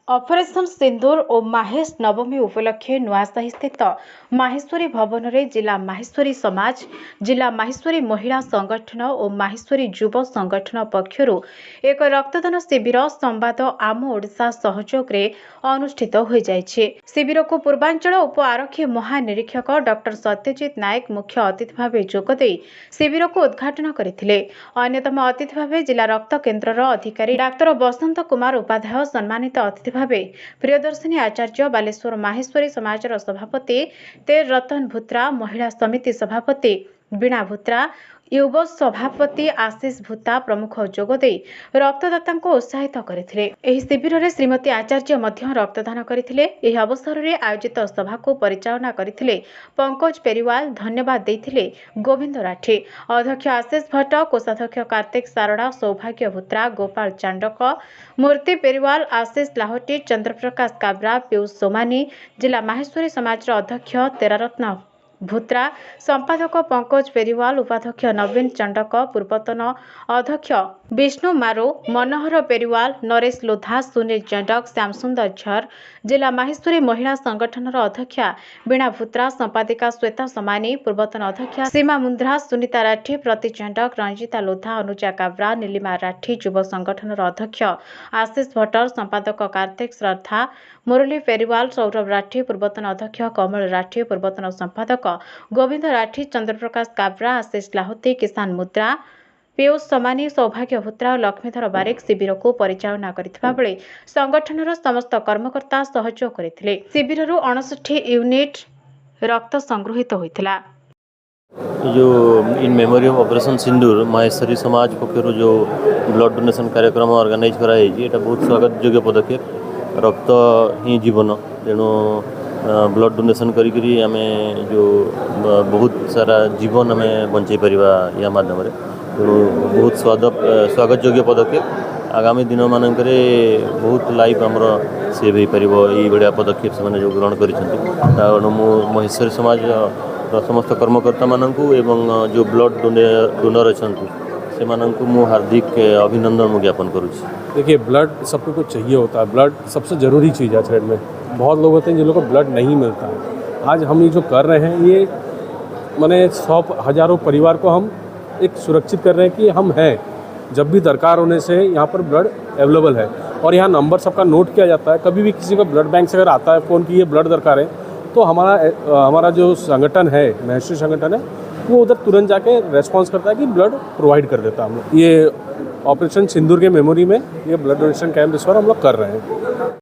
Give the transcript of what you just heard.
Operation सिंदूर और माहेश नवमी उपलक्षे नुआसाही स्थित माहेश्वरी भवन में जिला माहेश्वरी समाज, जिला माहेश्वरी महिला संगठन और माहेश्वरी युव संगठन पक्षर एक रक्तदान शिविर संवाद आम ओडिशा सहयोग रे अनुष्ठित हो जाइछे। शिविर को पूर्वांचल उप आरक्षी महानिरीक्षक डॉक्टर सत्यजित नायक मुख्य अतिथि भाव जोगदे शिविर को उद्घाटन करथिले। अन्यतम अतिथि भाव जिला रक्त केन्द्र अधिकारी डाक्टर बसंत कुमार उपाध्याय सम्मानित अतिथि भावे प्रियदर्शिनी आचार्य, बालेश्वर माहेश्वरी समाजर सभापति तेर रतन भूत्रा, महिला समिति सभापति बीणा भूत्रा, युव सभापति आशीष भूता प्रमुख जोगदे रक्तदाता उत्साहित करथिले। एही शिविर में श्रीमती आचार्य मध्य रक्तदान करथिले। एही अवसर में आयोजित सभा को परिचालना करथिले पंकज पेरीवाल, धन्यवाद देथिले गोविंद राठी, अध्यक्ष आशीष भट्ट, कोषाध्यक्ष कार्तिक सारड़ा, सौभाग्य भूत्रा, गोपाल चांडक, मूर्ति पेरीवाल, आशीष लाहोटी, चंद्रप्रकाश काब्रा, पीयूष सोमानी, जिला माहेश्वरी समाज अध्यक्ष तेरारत्न भूत्रा, संपादक पंकज पेरीवाल, उपाध्यक्ष नवीन चंडक, पूर्वतन अध्यक्ष विष्णु मारो, मनोहर पेरीवाल, नरेश लोधा, सुनील चंडक, श्यामसुंदर झर, जिला माहेश्वरी महिला संगठन अध्यक्षा बीणा भूत्रा, संपादिका श्वेता समानी, पूर्वतन अध्यक्षा सीमा मुंद्रा, सुनीता राठी, प्रति चंडक, रंजिता लोधा, अनुजा काब्रा, नीलिमा राठी, युव संगठन अध्यक्ष आशीष भट्टर, संपादक कार्तिक श्रद्धा, मुरली पेरीवाल, सौरभ राठी, पूर्वतन अध्यक्ष कमल राठी, पूर्वतन संपादक गोविंद राठी, चंद्रप्रकाश काब्रा, आशीष लाहोती, किसान मुद्रा, पीयूष समानी, सौभाग्य भूत्रा, लक्ष्मीधर बारिक शिविर को परिचालना करथिबा बेले संगठनर समस्त कर्मकर्ता सहयोग करथिले। शिविररु 59 यूनिट रक्त संग्रहित होइथिला। जो इन मेमोरी ऑफ ऑपरेशन सिंदूर माहेश्वरी समाज पक्षर जो ब्लड डोनेशन कार्यक्रम ऑर्गेनाइज कराई ये बहुत स्वागत योग्य पदक्षेप। रक्त ही जीवन, तेणु ब्लड डोनेशन करी आमे जो बहुत सारा जीवन आमे बंचाई परिबा या माध्यम रे, तेणु बहुत स्वागत योग्य पदक्षेप। आगामी दिन मानकरे बहुत लाइफ आमर सेव हो पार यही भाया पदक्षेप से जो ग्रहण कर महेश्वरी समाज समस्त कर्मकर्ता मानू एवं जो ब्लड डोनर अच्छा से मु हार्दिक अभिनंदन ज्ञापन करुँच। देखिए, ब्लड सबको कुछ चाहिए होता है। ब्लड सबसे ज़रूरी चीज़ है शरीर में। बहुत लोग होते हैं जिन लोगों को ब्लड नहीं मिलता है। आज हम ये जो कर रहे हैं ये माने 100 हज़ारों परिवार को हम एक सुरक्षित कर रहे हैं कि हम हैं, जब भी दरकार होने से यहाँ पर ब्लड अवेलेबल है। और यहाँ नंबर सबका नोट किया जाता है। कभी भी किसी को ब्लड बैंक से अगर आता है फ़ोन की ये ब्लड दरकार है तो हमारा जो संगठन है, माहेश्वरी संगठन है, वो उधर तुरंत जाके रेस्पॉन्स करता है कि ब्लड प्रोवाइड कर देता है हम लोग। ये ऑपरेशन सिंदूर के मेमोरी में ये ब्लड डोनेशन कैंप इस बार हम लोग कर रहे हैं।